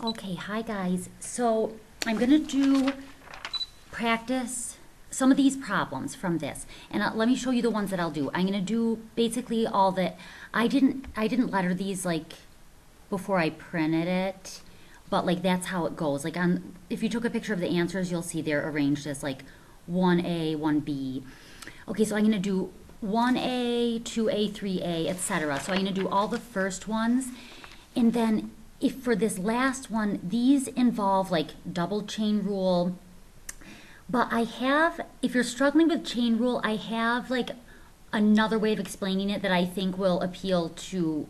Okay, hi guys. So I'm gonna do practice some of these problems from this, and let me show you the ones that I'll do. I'm gonna do basically all that. I didn't letter these like before I printed it, but like that's how it goes. Like on if you took a picture of the answers, you'll see they're arranged as like 1A, 1B. Okay, so I'm gonna do 1A, 2A, 3A, etc. So I'm gonna do all the first ones, and then if for this last one, these involve like double chain rule. But I have, if you're struggling with chain rule, I have like another way of explaining it that I think will appeal to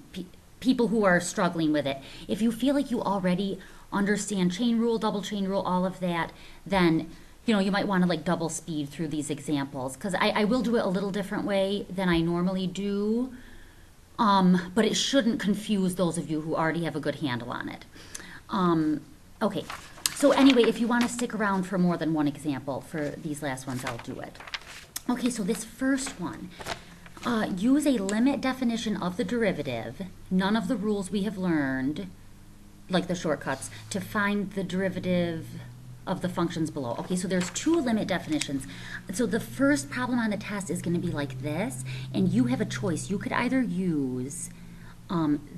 people who are struggling with it. If you feel like you already understand chain rule, double chain rule, all of that, then you might want to like double speed through these examples, because I will do it a little different way than I normally do. But it shouldn't confuse those of you who already have a good handle on it. Okay, so anyway, if you want to stick around for more than one example for these last ones, I'll do it. Okay, so this first one, use a limit definition of the derivative, none of the rules we have learned, like the shortcuts, to find the derivative of the functions below. Okay, so there's two limit definitions. So the first problem on the test is going to be like this, and you have a choice. You could either use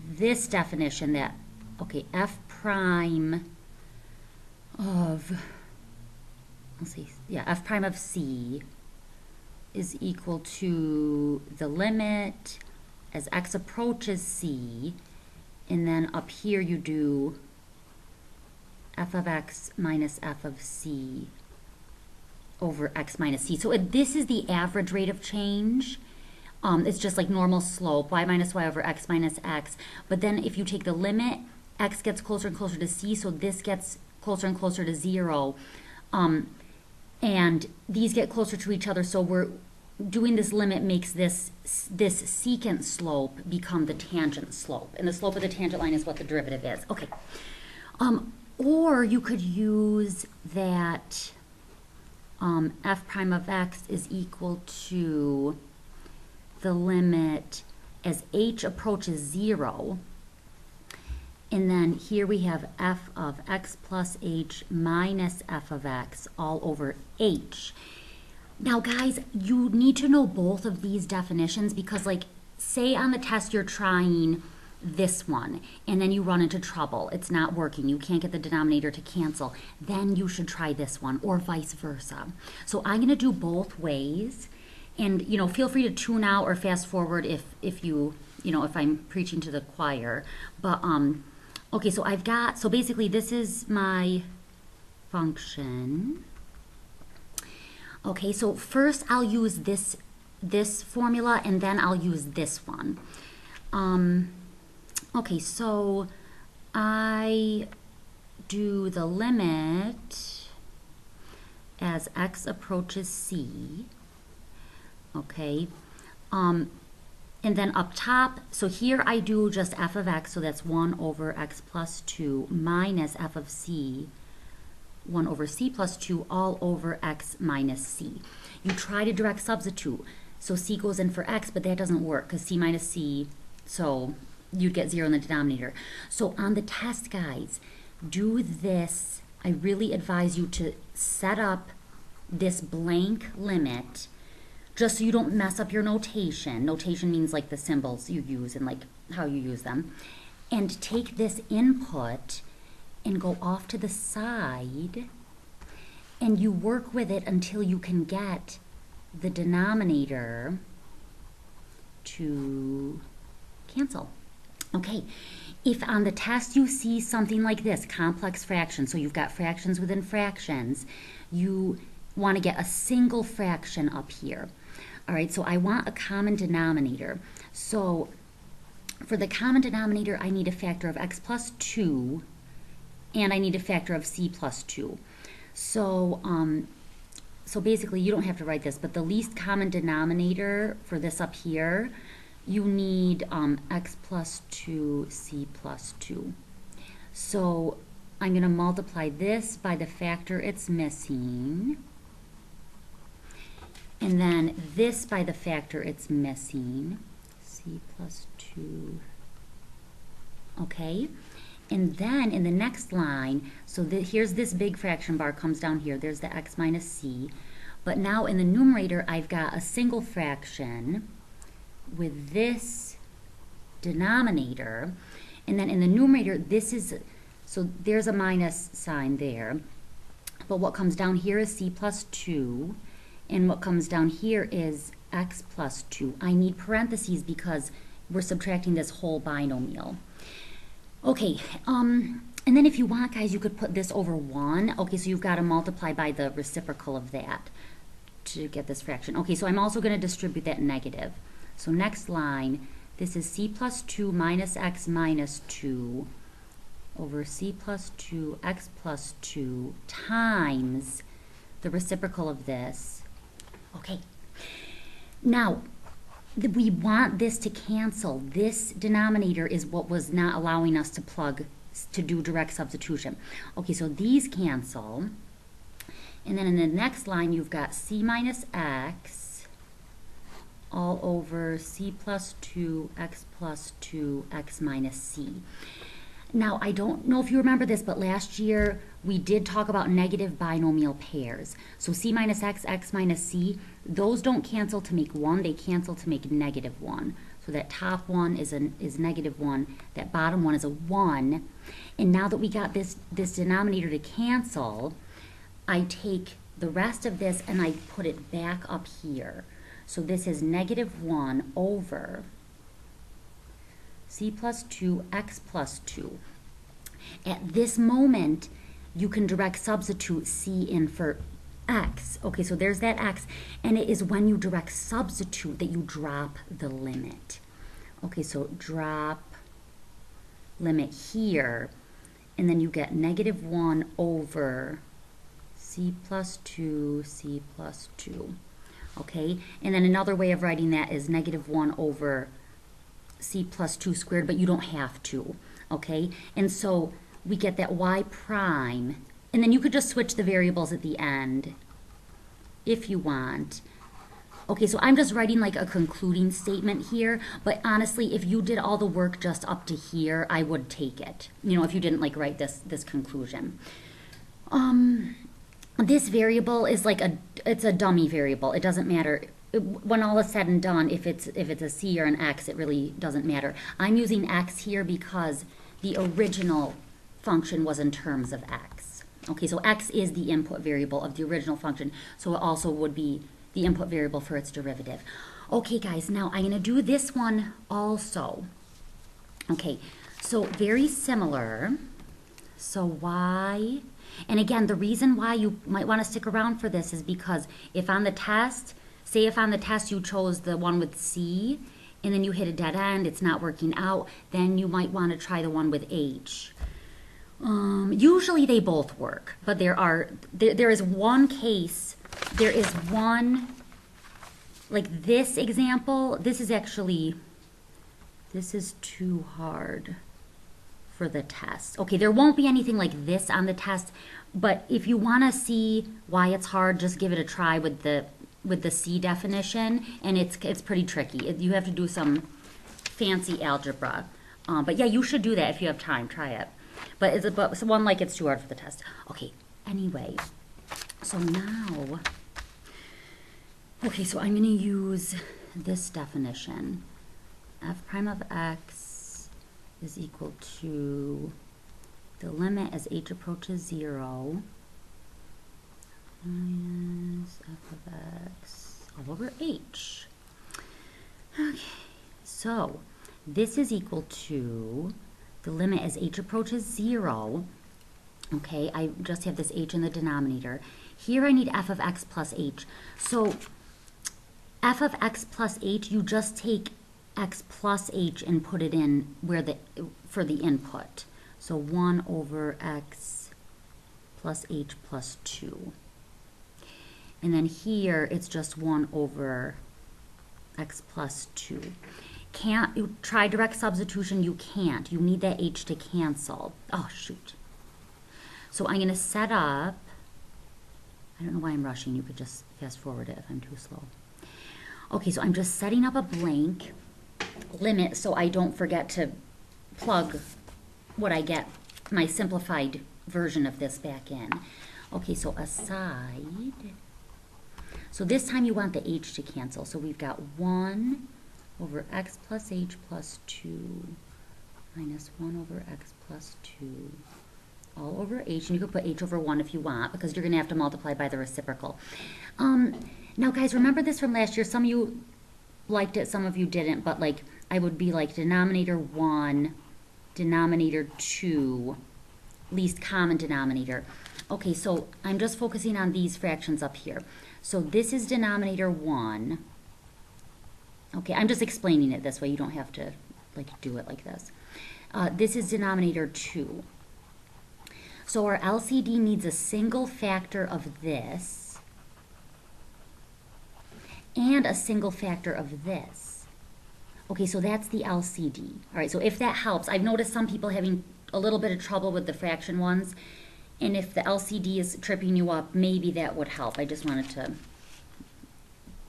this definition that, okay, f prime of, let's see, yeah, f prime of c is equal to the limit as x approaches c, and then up here you do f of x minus f of c over x minus c. So this is the average rate of change. It's just like normal slope, y minus y over x minus x. But then if you take the limit, x gets closer and closer to c, so this gets closer and closer to 0. And these get closer to each other, so we're doing this limit makes this secant slope become the tangent slope. And the slope of the tangent line is what the derivative is. Okay. Or you could use that f prime of x is equal to the limit as h approaches 0. And then here we have f of x plus h minus f of x all over h. Now guys, you need to know both of these definitions, because like say on the test you're trying this one and then you run into trouble, it's not working, you can't get the denominator to cancel, then you should try this one, or vice versa. So I'm going to do both ways, and feel free to tune out or fast forward if I'm preaching to the choir. But okay, so basically this is my function. Okay, so first I'll use this formula, and then I'll use this one. Okay, so I do the limit as x approaches c, okay, and then up top, so here I do just f of x, so that's 1 over x plus 2 minus f of c, 1 over c plus 2 all over x minus c. You try to direct substitute, so c goes in for x, but that doesn't work because c minus c, so you'd get 0 in the denominator. So on the test, guys, do this. I really advise you to set up this blank limit just so you don't mess up your notation. Notation means like the symbols you use and like how you use them. And take this input and go off to the side, and you work with it until you can get the denominator to cancel. Okay, if on the test you see something like this, complex fractions, so you've got fractions within fractions, you want to get a single fraction up here. All right, so I want a common denominator. So for the common denominator, I need a factor of x plus 2, and I need a factor of c plus 2. So, so basically, you don't have to write this, but the least common denominator for this up here, you need x plus 2, c plus 2. So I'm going to multiply this by the factor it's missing, and then this by the factor it's missing, c plus 2. Okay? And then in the next line, so here's this big fraction bar comes down here. There's the x minus c. But now in the numerator, I've got a single fraction with this denominator. And then in the numerator, so there's a minus sign there. But what comes down here is c plus 2. And what comes down here is x plus 2. I need parentheses because we're subtracting this whole binomial. Okay, and then if you want, guys, you could put this over 1. Okay, so you've got to multiply by the reciprocal of that to get this fraction. Okay, so I'm also going to distribute that negative. So next line, this is c plus 2 minus x minus 2 over c plus 2 x plus 2 times the reciprocal of this. Okay, now we want this to cancel. This denominator is what was not allowing us to do direct substitution. Okay, so these cancel. And then in the next line, you've got c minus x all over c plus 2, x plus 2, x minus c. Now, I don't know if you remember this, but last year we did talk about negative binomial pairs. So c minus x, x minus c, those don't cancel to make 1, they cancel to make negative 1. So that top one is negative 1, that bottom one is a 1. And now that we got this denominator to cancel, I take the rest of this and I put it back up here. So this is negative 1 over c plus 2, x plus 2. At this moment, you can direct substitute c in for x. Okay, so there's that x, and it is when you direct substitute that you drop the limit. Okay, so drop limit here, and then you get negative 1 over c plus 2, c plus 2. Okay, and then another way of writing that is negative 1 over c plus 2 squared, but you don't have to, okay? And so we get that y prime, and then you could just switch the variables at the end if you want. Okay, so I'm just writing like a concluding statement here, but honestly, if you did all the work just up to here, I would take it, you know, if you didn't like write this conclusion. This variable is like it's a dummy variable. It doesn't matter. When all is said and done, if it's a c or an x, it really doesn't matter. I'm using x here because the original function was in terms of x. Okay, so x is the input variable of the original function, so it also would be the input variable for its derivative. Okay, guys, now I'm going to do this one also. Okay, so very similar. So y, and again, the reason why you might want to stick around for this is because if on the test, say if on the test you chose the one with C, and then you hit a dead end, it's not working out, then you might want to try the one with H. Usually they both work, but there is one case, there is one, like this example, this is too hard for the test. Okay, there won't be anything like this on the test, but if you want to see why it's hard, just give it a try with the C definition, and it's pretty tricky. You have to do some fancy algebra. But yeah, you should do that if you have time. Try it. But it's one like it's too hard for the test. Okay, anyway, so now, okay, so I'm going to use this definition. F prime of x is equal to the limit as h approaches 0 minus f of x all over h. Okay, so this is equal to the limit as h approaches 0. Okay, I just have this h in the denominator. Here I need f of x plus h. So f of x plus h, you just take x plus h and put it in for the input. So 1 over x plus h plus 2. And then here it's just 1 over x plus 2. Can't you try direct substitution? You can't. You need that h to cancel. Oh, shoot. So I'm going to set up, I don't know why I'm rushing. You could just fast forward it if I'm too slow. Okay, so I'm just setting up a blank limit so I don't forget to plug what I get my simplified version of this back in. Okay, so aside, so this time you want the h to cancel. So we've got 1 over x plus h plus 2 minus 1 over x plus 2 all over h, and you could put h over 1 if you want, because you're going to have to multiply by the reciprocal. Now guys, remember this from last year. Some of you liked it, some of you didn't, but like I would be like denominator 1, denominator 2, least common denominator. Okay, so I'm just focusing on these fractions up here. So this is denominator 1. Okay, I'm just explaining it this way. You don't have to like do it like this. This is denominator 2. So our LCD needs a single factor of this and a single factor of this. Okay, so that's the LCD. All right, so if that helps, I've noticed some people having a little bit of trouble with the fraction ones, and if the LCD is tripping you up, maybe that would help. I just wanted to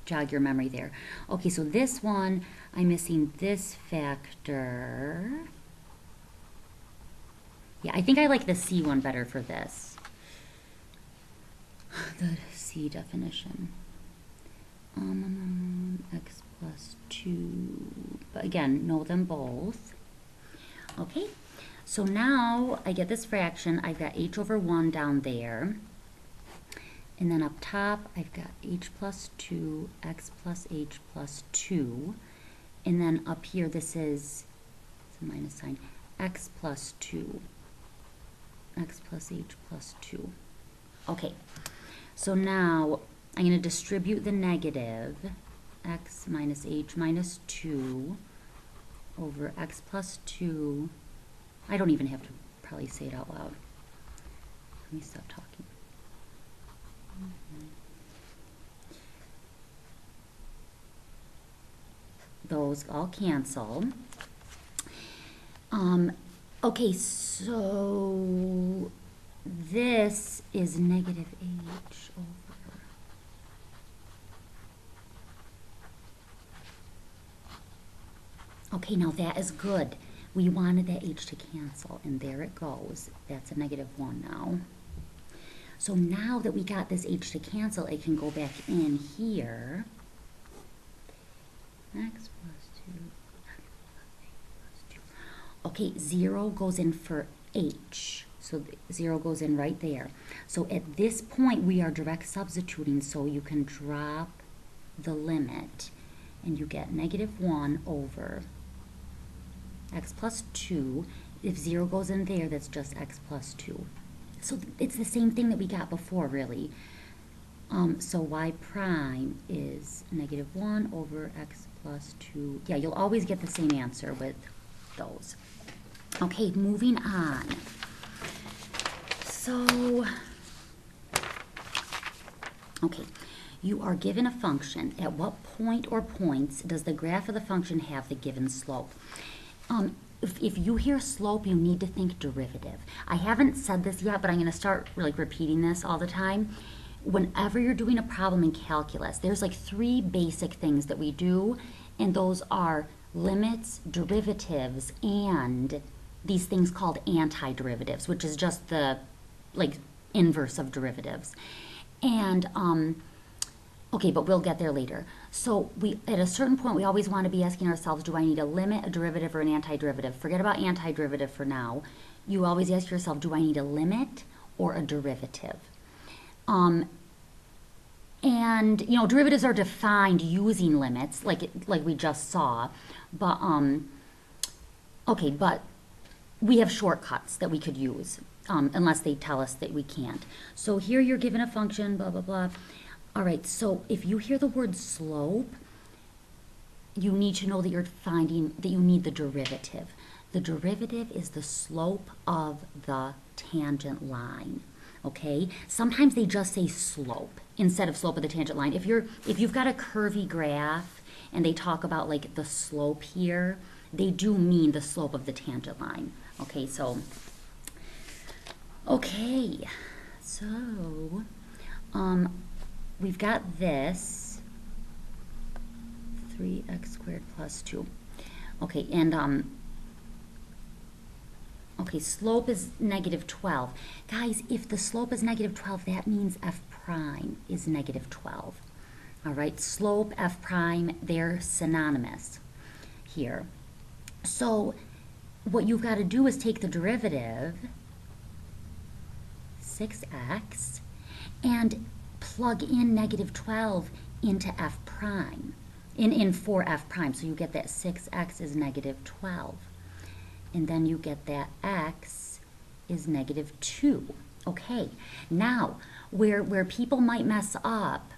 jog your memory there. Okay, so this one, I'm missing this factor. Yeah, I think I like the C one better for this. The C definition. X plus 2. But again, know them both. Okay, so now I get this fraction. I've got h over 1 down there. And then up top, I've got h plus 2, x plus h plus 2. And then up here, this is, it's a minus sign, x plus 2. X plus h plus 2. Okay, so now I'm going to distribute the negative x minus h minus 2 over x plus 2. I don't even have to probably say it out loud. Let me stop talking. Those all cancel. Okay, so this is negative h over. Okay, now that is good. We wanted that h to cancel, and there it goes. That's a negative 1 now. So now that we got this h to cancel, it can go back in here. X plus 2. Okay, 0 goes in for h, so 0 goes in right there. So at this point, we are direct substituting, so you can drop the limit, and you get negative 1 over x plus 2. If 0 goes in there, that's just x plus 2. So it's the same thing that we got before, really. So y prime is negative 1 over x plus 2. Yeah, you'll always get the same answer with those. Okay, moving on. So, okay, you are given a function. At what point or points does the graph of the function have the given slope? If you hear slope, you need to think derivative. I haven't said this yet, but I'm going to start like repeating this all the time. Whenever you're doing a problem in calculus, there's like 3 basic things that we do, and those are limits, derivatives, and these things called antiderivatives, which is just the like inverse of derivatives. And okay, but we'll get there later. So we, at a certain point, we always want to be asking ourselves, do I need a limit, a derivative, or an antiderivative? Forget about antiderivative for now. You always ask yourself, do I need a limit or a derivative? And you know, derivatives are defined using limits, like we just saw. But okay, but we have shortcuts that we could use, unless they tell us that we can't. So here you're given a function, blah, blah, blah. All right, so if you hear the word slope, you need to know that you're finding that you need the derivative. The derivative is the slope of the tangent line, okay? Sometimes they just say slope instead of slope of the tangent line. If you've got a curvy graph and they talk about like the slope here, they do mean the slope of the tangent line. Okay, so, okay, so, we've got this, 3x squared plus 2. Okay, and Okay, slope is negative 12. Guys, if the slope is negative 12, that means f prime is negative 12. All right, slope, f prime, they're synonymous here. So what you've got to do is take the derivative, 6x, and plug in negative 12 into f prime, for f prime. So you get that 6x is negative 12. And then you get that x is negative 2. Okay, now where people might mess up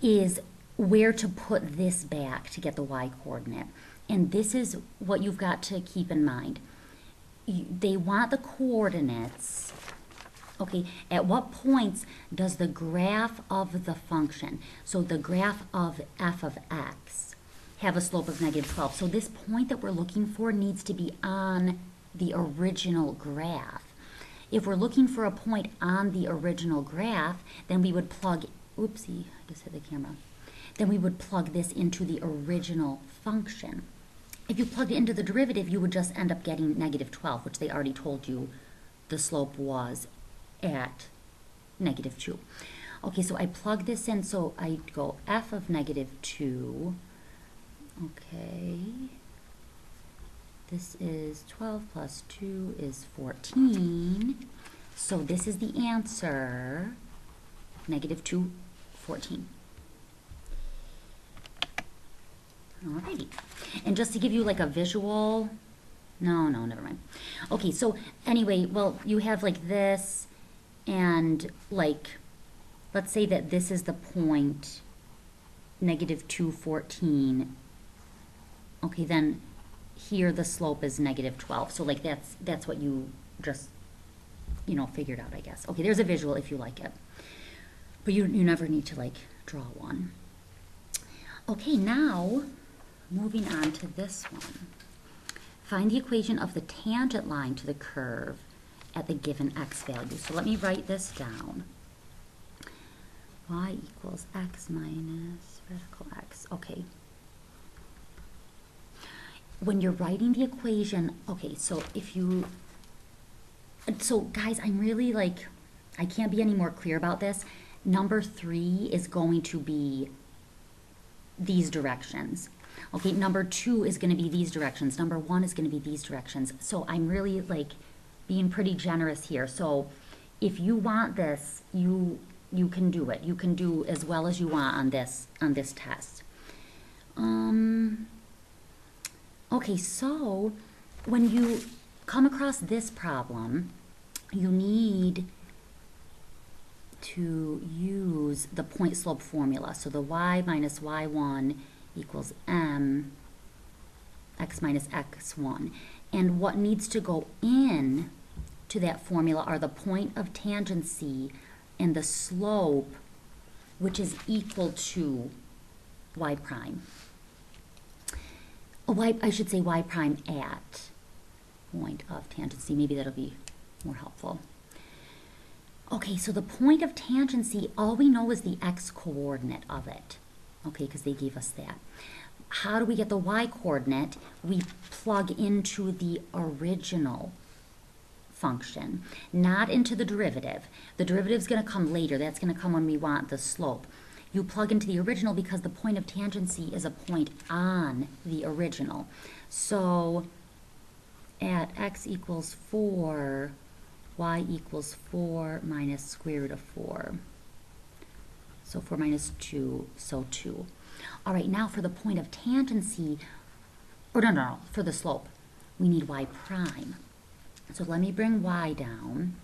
is where to put this back to get the y coordinate. And this is what you've got to keep in mind. They want the coordinates, okay, at what points does the graph of the function, so the graph of f of x, have a slope of negative 12. So this point that we're looking for needs to be on the original graph. If we're looking for a point on the original graph, then we would plug, oopsie, I just hit the camera. Then we would plug this into the original function. If you plugged it into the derivative, you would just end up getting negative 12, which they already told you the slope was at negative 2. Okay, so I plug this in, so I go f of negative 2. Okay, this is 12 plus 2 is 14. So this is the answer, negative 2, 14. Alrighty, and just to give you like a visual, no, never mind. Okay, so anyway, well, you have like this, and like, let's say that this is the point, negative 2, 14. Okay, then here the slope is negative 12. So like that's what you just, figured out, I guess. Okay, there's a visual if you like it. But you never need to like draw one. Okay, now moving on to this one. Find the equation of the tangent line to the curve at the given x value. So let me write this down. Y equals x minus radical x. Okay. When you're writing the equation, okay, so guys, I'm really like, I can't be any more clear about this. Number 3 is going to be these directions. Okay, number 2 is going to be these directions. Number 1 is going to be these directions. So I'm really like being pretty generous here. So if you want this, you can do it. You can do as well as you want on this test. Okay, so when you come across this problem, you need to use the point slope formula. So the y minus y1 equals m x minus x1. And what needs to go in to that formula are the point of tangency and the slope, which is equal to y prime. I should say y prime at point of tangency. Maybe that'll be more helpful. Okay, so the point of tangency, all we know is the x coordinate of it. Okay, because they gave us that. How do we get the y coordinate? We plug into the original function, not into the derivative. The derivative is going to come later. That's going to come when we want the slope. You plug into the original because the point of tangency is a point on the original. So at x equals 4, y equals 4 minus square root of 4. So 4 minus 2, so 2. All right, now for the point of tangency, or no, for the slope, we need y prime. So let me bring y down.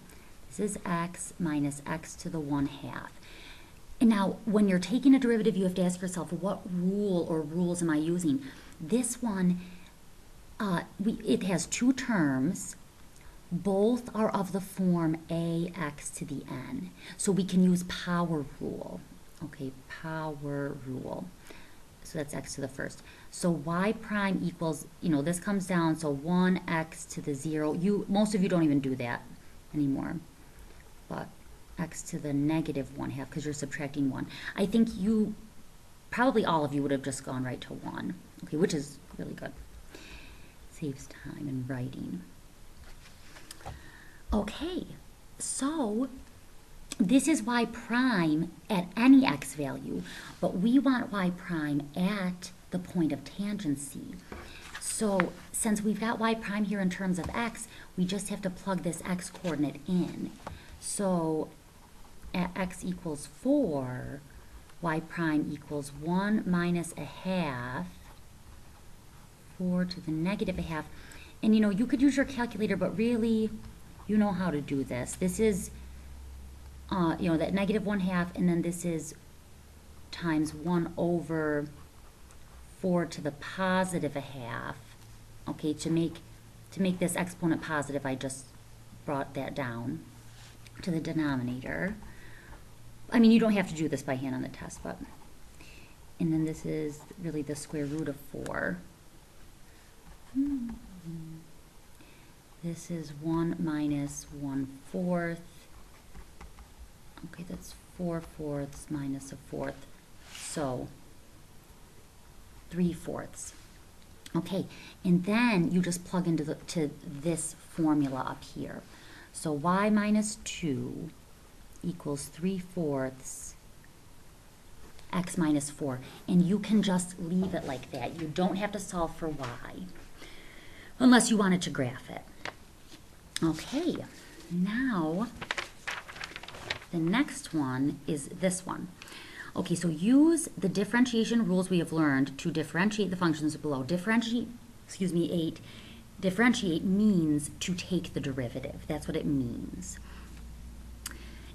This is x minus x to the 1/2. And now, when you're taking a derivative, you have to ask yourself, what rule or rules am I using? This one, it has two terms. Both are of the form ax to the n. So we can use power rule. Okay, power rule. So that's x to the first. So y prime equals, this comes down, so 1x to the 0. Most of you don't even do that anymore. But x to the negative 1/2 because you're subtracting 1. I think probably all of you would have just gone right to 1, okay, which is really good. Saves time in writing. Okay, so this is y prime at any x value, but we want y prime at the point of tangency. So since we've got y prime here in terms of x, we just have to plug this x coordinate in. So at x equals 4, y prime equals 1 minus a half, 4 to the negative a half. And you know, you could use your calculator, but really, you know how to do this. This is, you know, that negative 1/2, and then this is times 1 over 4 to the positive a half. Okay, to make this exponent positive, I just brought that down to the denominator. I mean, you don't have to do this by hand on the test, but, and then this is really the square root of 4. This is 1 minus 1/4. Okay, that's 4/4 minus a 4th. So 3/4. Okay, and then you just plug into this formula up here. So y minus 2 equals 3/4 x minus 4. And you can just leave it like that. You don't have to solve for y unless you wanted to graph it. Okay, now the next one is this one. Okay, so use the differentiation rules we have learned to differentiate the functions below. Differentiate means to take the derivative. That's what it means.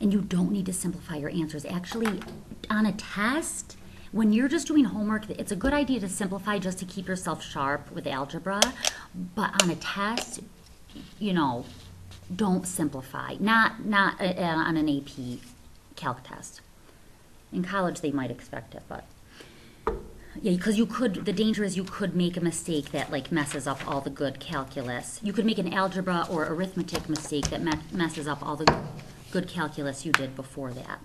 And you don't need to simplify your answers. Actually, on a test, when you're just doing homework, it's a good idea to simplify just to keep yourself sharp with algebra. But on a test, you know, don't simplify. Not on an AP calc test. In college, they might expect it, but yeah, because the danger is you could make a mistake that like messes up all the good calculus. You could make an algebra or arithmetic mistake that messes up all the good calculus you did before that.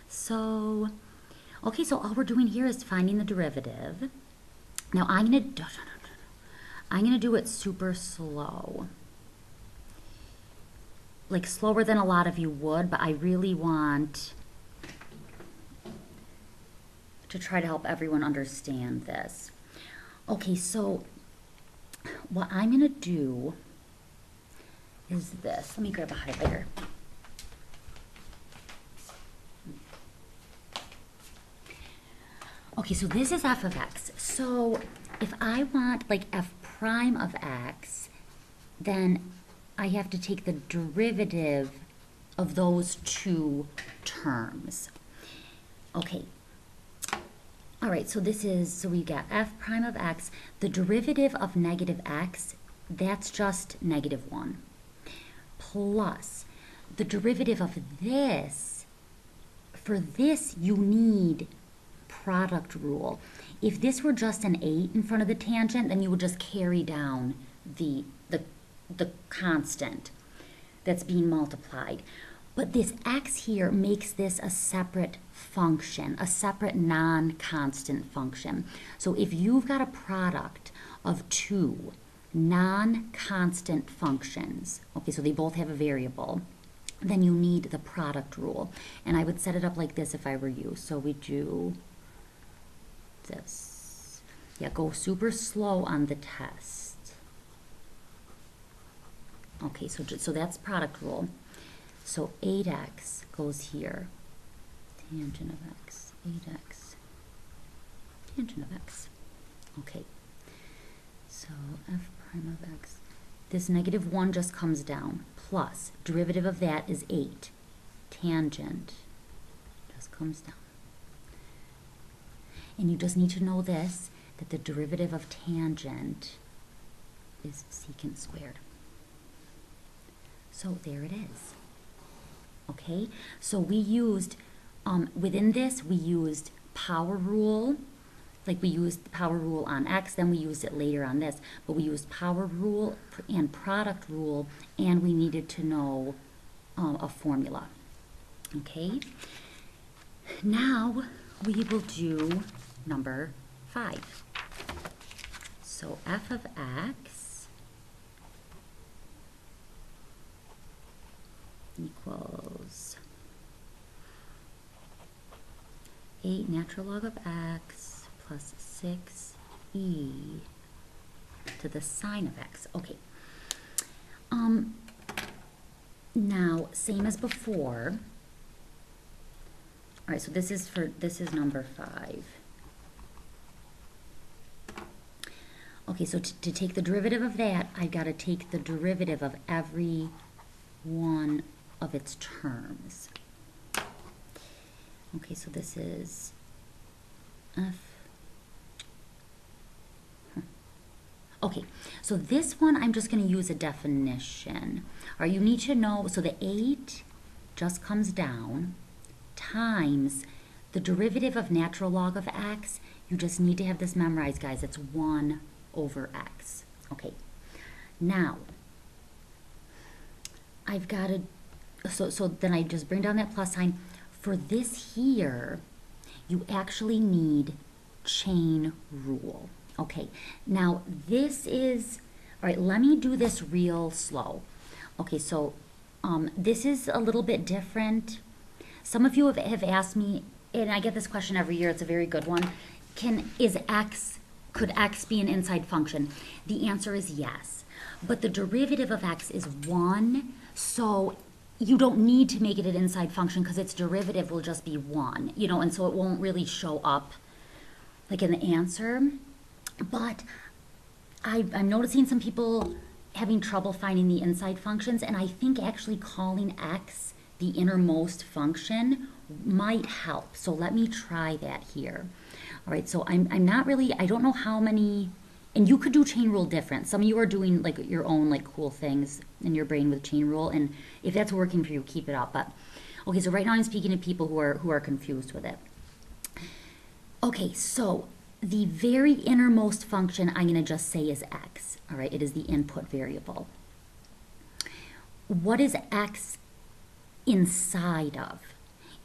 So, okay, so all we're doing here is finding the derivative. Now I'm gonna do it super slow. Like slower than a lot of you would, but I really want to try to help everyone understand this. Okay, so what I'm gonna do is this. Let me grab a highlighter. Okay, so this is f of x. So if I want like f prime of x, then I have to take the derivative of those two terms. Okay. All right, so we got f prime of x. The derivative of negative x, that's just -1. Plus, the derivative of this, for this you need product rule. If this were just an 8 in front of the tangent, then you would just carry down the constant that's being multiplied. But this x here makes this a separate function, a separate non-constant function. So if you've got a product of two non-constant functions, okay, so they both have a variable, then you need the product rule. And I would set it up like this if I were you. So we do this. Yeah, go super slow on the test. Okay, so that's product rule. So 8x goes here, tangent of x, 8x, tangent of x. Okay, so f prime of x, this -1 just comes down, plus derivative of that is 8, tangent just comes down. And you just need to know this, that the derivative of tangent is secant squared. So there it is. Okay, so we used, within this, we used power rule, like we used the power rule on x, then we used it later on this, but we used power rule and product rule, and we needed to know a formula. Okay, now we will do number 5. So f of x equals 8 natural log of x plus 6e to the sine of x. Okay. Now, same as before. All right, so this is number 5. Okay, so to take the derivative of that, I've got to take the derivative of every one of its terms. Okay, so this is f. Okay, so this one I'm just going to use a definition. All right, you need to know, so the 8 just comes down times the derivative of natural log of x. You just need to have this memorized, guys. It's 1 over x. Okay, now I've got to, so then I just bring down that plus sign. For this here, you actually need chain rule. Okay, now this is, all right, let me do this real slow. Okay, so this is a little bit different. Some of you have asked me, and I get this question every year, it's a very good one, could x be an inside function? The answer is yes, but the derivative of x is 1, so you don't need to make it an inside function because its derivative will just be 1, you know, and so it won't really show up like in the answer. But I'm noticing some people having trouble finding the inside functions, and I think actually calling x the innermost function might help. So let me try that here. All right, so I'm not really, I don't know how many, and you could do chain rule different. Some of you are doing like your own like cool things in your brain with chain rule, and if that's working for you, keep it up. But okay, so right now I'm speaking to people who are confused with it. Okay, so the very innermost function I'm going to just say is x. All right, it is the input variable. What is x inside of?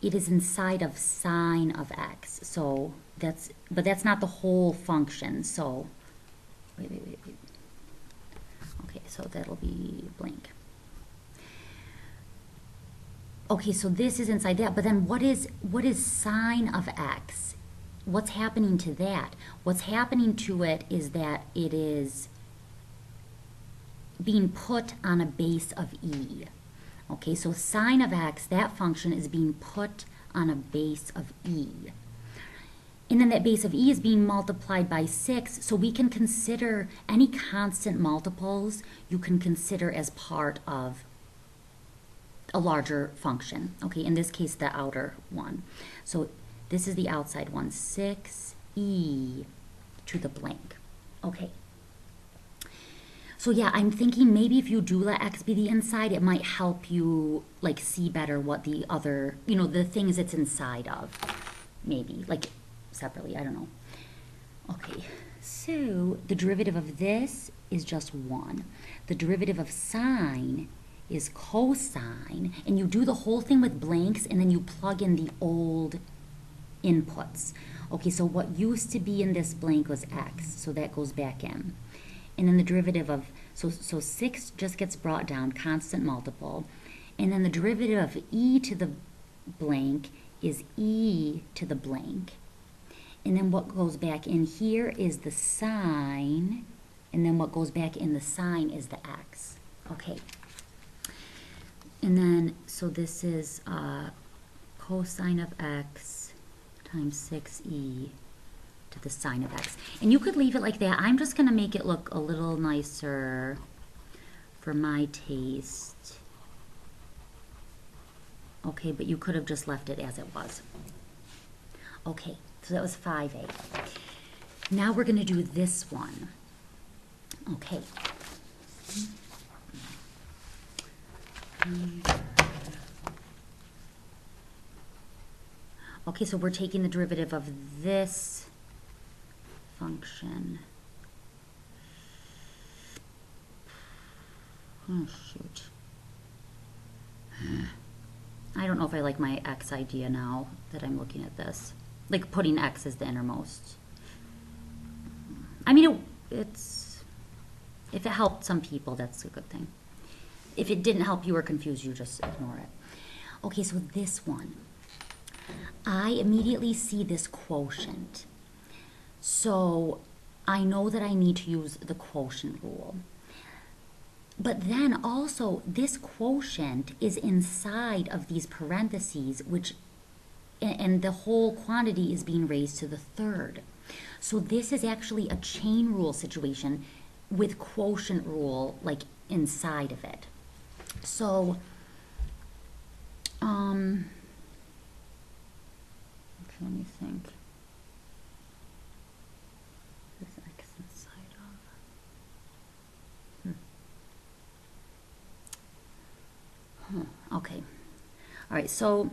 It is inside of sine of x. So but that's not the whole function. So wait. Okay, so that'll be blank. Okay, so this is inside that, but then what is sine of x? What's happening to that? What's happening to it is that it is being put on a base of e. Okay, so sine of x, that function is being put on a base of e. And then that base of e is being multiplied by 6, so we can consider any constant multiples you can consider as part of a larger function. Okay, in this case, the outer one. So this is the outside one, 6e to the blank. Okay. So yeah, I'm thinking maybe if you do let x be the inside, it might help you like see better what the other, you know, the things it's inside of. Maybe, like separately, I don't know. Okay, so the derivative of this is just 1. The derivative of sine is cosine, and you do the whole thing with blanks, and then you plug in the old inputs. Okay, so what used to be in this blank was x, so that goes back in. And then the derivative of, so 6 just gets brought down, constant multiple. And then the derivative of e to the blank is e to the blank. And then what goes back in here is the sine, and then what goes back in the sine is the x. Okay. And then, so this is cosine of x times 6e to the sine of x. And you could leave it like that. I'm just going to make it look a little nicer for my taste. Okay, but you could have just left it as it was. Okay, so that was 5a. Now we're going to do this one. Okay. Okay, so we're taking the derivative of this function. Oh, shoot. I don't know if I like my x idea now that I'm looking at this. Like putting x as the innermost. I mean, it's if it helped some people, that's a good thing. if it didn't help you or confuse you, just ignore it. Okay, so this one. I immediately see this quotient. So I know that I need to use the quotient rule. But then also, this quotient is inside of these parentheses, and the whole quantity is being raised to the third. So this is actually a chain rule situation with quotient rule like inside of it. So, okay, let me think. This x inside of. Okay. All right, so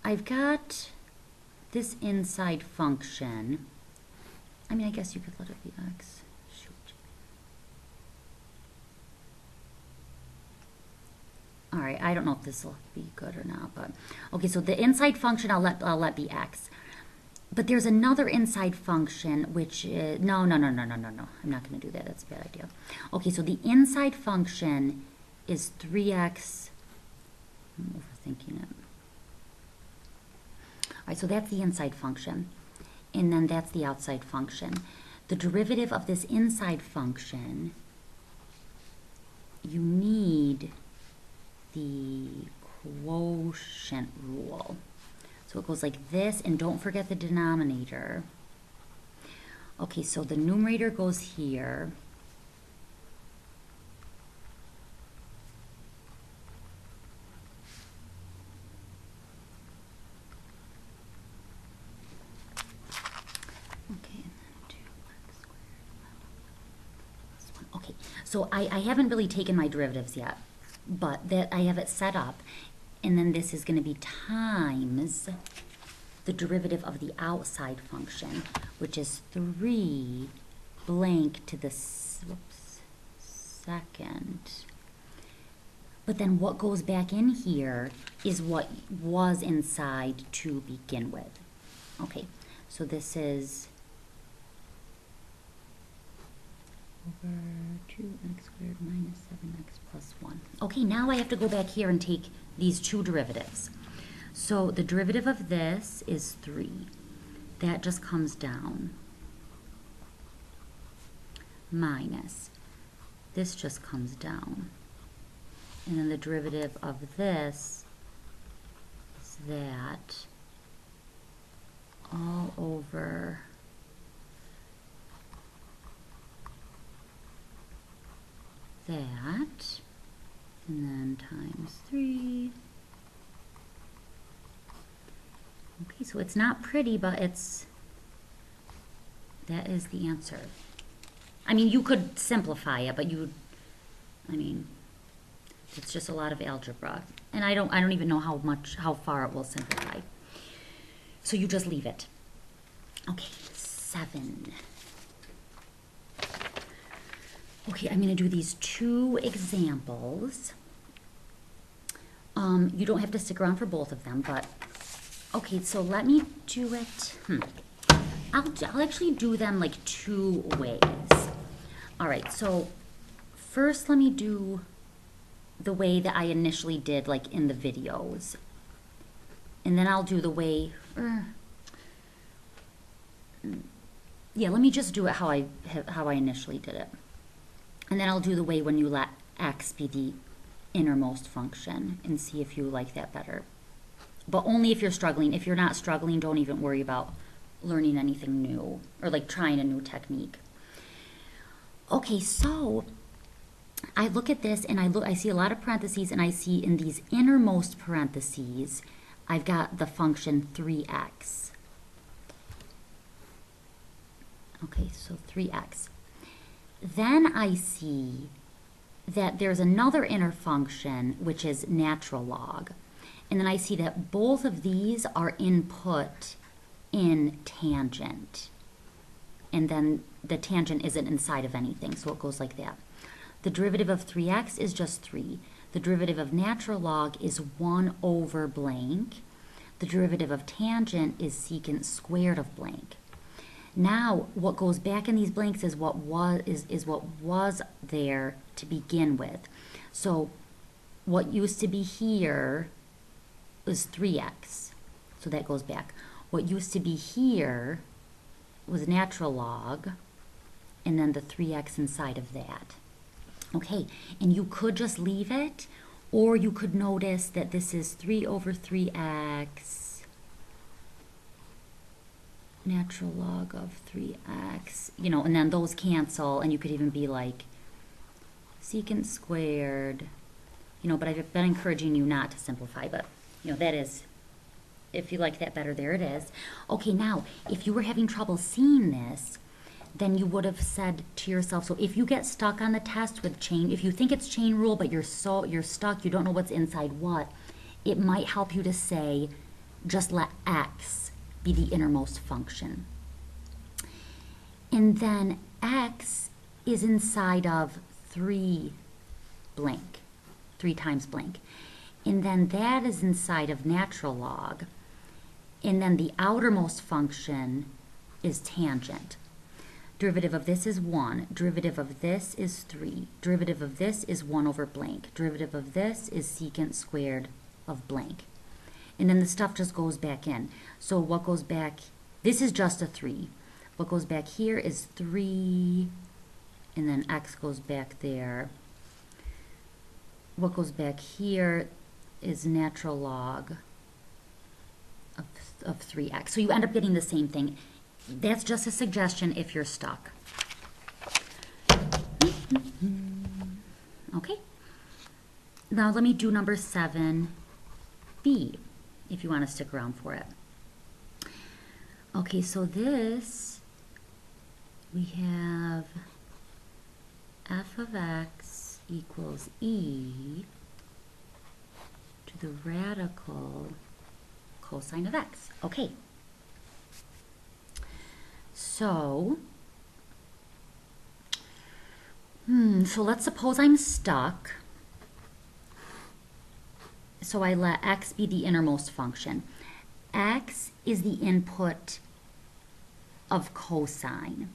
I've got this inside function. I mean, I guess you could let it be x. Shoot. All right, I don't know if this will be good or not, but okay. So the inside function I'll let be x. But there's another inside function which is no. I'm not going to do that. That's a bad idea. Okay, so the inside function is 3x. I'm overthinking it. All right, so that's the inside function. And then that's the outside function. The derivative of this inside function, you need the quotient rule. So it goes like this, and don't forget the denominator. Okay, so the numerator goes here. So I haven't really taken my derivatives yet, but that I have it set up, and then this is going to be times the derivative of the outside function, which is 3 blank to the second. But then what goes back in here is what was inside to begin with. Okay, so this is over 2x squared minus 7x plus 1. Okay, now I have to go back here and take these two derivatives. So the derivative of this is 3. That just comes down. Minus. This just comes down. And then the derivative of this is that all over that, and then times 3. Okay, so it's not pretty, but that is the answer. I mean, you could simplify it, but it's just a lot of algebra, and I don't even know how far it will simplify. So you just leave it. Okay, 7. Okay, I'm going to do these two examples. You don't have to stick around for both of them, but okay, so let me do it. I'll actually do them like 2 ways. All right, so first let me do the way that I initially did, like in the videos, and then I'll do the way. Yeah, let me just do it how I initially did it. And then I'll do the way when you let x be the innermost function and see if you like that better. But only if you're struggling. If you're not struggling, don't even worry about learning anything new or like trying a new technique. Okay, so I look at this and I see a lot of parentheses, and I see in these innermost parentheses, I've got the function 3x. Okay, so 3x. Then I see that there's another inner function, which is natural log. And then I see that both of these are input in tangent. And then the tangent isn't inside of anything, so it goes like that. The derivative of 3x is just 3. The derivative of natural log is 1 over blank. The derivative of tangent is secant squared of blank. Now, what goes back in these blanks is what was there to begin with. So what used to be here was 3x. So that goes back. What used to be here was natural log, and then the 3x inside of that. Okay, and you could just leave it, or you could notice that this is 3 over 3x, natural log of 3x, you know, and then those cancel, and you could even be like secant squared, you know, but I've been encouraging you not to simplify, but, you know, that is, if you like that better, there it is. Okay, now, if you were having trouble seeing this, then you would have said to yourself, so if you get stuck on the test with chain, if you think it's chain rule, but you're stuck, you don't know what's inside what, it might help you to say, just let x be the innermost function. And then x is inside of 3 blank, 3 times blank. And then that is inside of natural log. And then the outermost function is tangent. Derivative of this is 1. Derivative of this is 3. Derivative of this is 1 over blank. Derivative of this is secant squared of blank. And then the stuff just goes back in. So what goes back, this is just a 3. What goes back here is 3, and then x goes back there. What goes back here is natural log of 3x. So you end up getting the same thing. That's just a suggestion if you're stuck. Okay. Now let me do number 7b, if you want to stick around for it. Okay, so this, we have f of x equals e to the radical cosine of x. Okay. So, so let's suppose I'm stuck. So I let x be the innermost function. X is the input of cosine.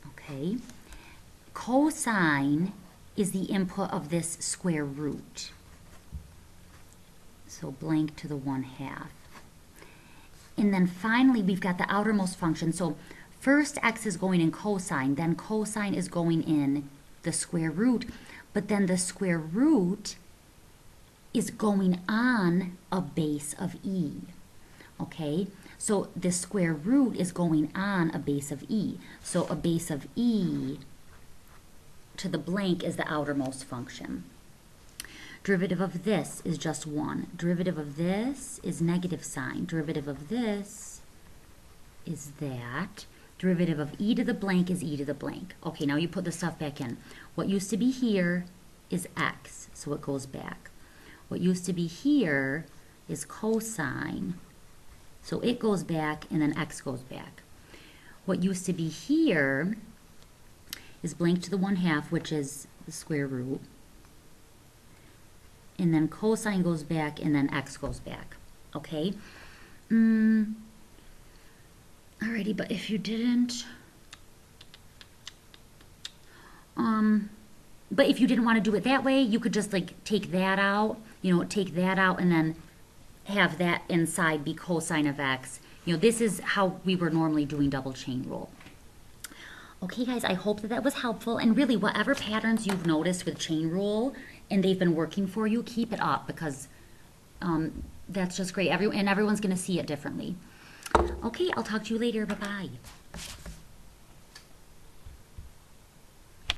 Okay. Cosine is the input of this square root. So blank to the 1/2. And then finally, we've got the outermost function. So first x is going in cosine, then cosine is going in the square root, but then the square root is going on a base of e. Okay, so the square root is going on a base of e. So a base of e to the blank is the outermost function. Derivative of this is just 1. Derivative of this is negative sign. Derivative of this is that. Derivative of e to the blank is e to the blank. Okay, now you put the stuff back in. What used to be here is x, so it goes back. What used to be here is cosine, so it goes back, and then x goes back. What used to be here is blank to the 1/2, which is the square root. And then cosine goes back, and then x goes back. Okay? Alrighty, but if you didn't... but if you didn't want to do it that way, you could just like take that out, take that out and then have that inside be cosine of x. This is how we were normally doing double chain rule. Okay, guys, I hope that that was helpful. And really, whatever patterns you've noticed with chain rule and they've been working for you, keep it up because that's just great. And everyone's going to see it differently. Okay, I'll talk to you later. Bye-bye.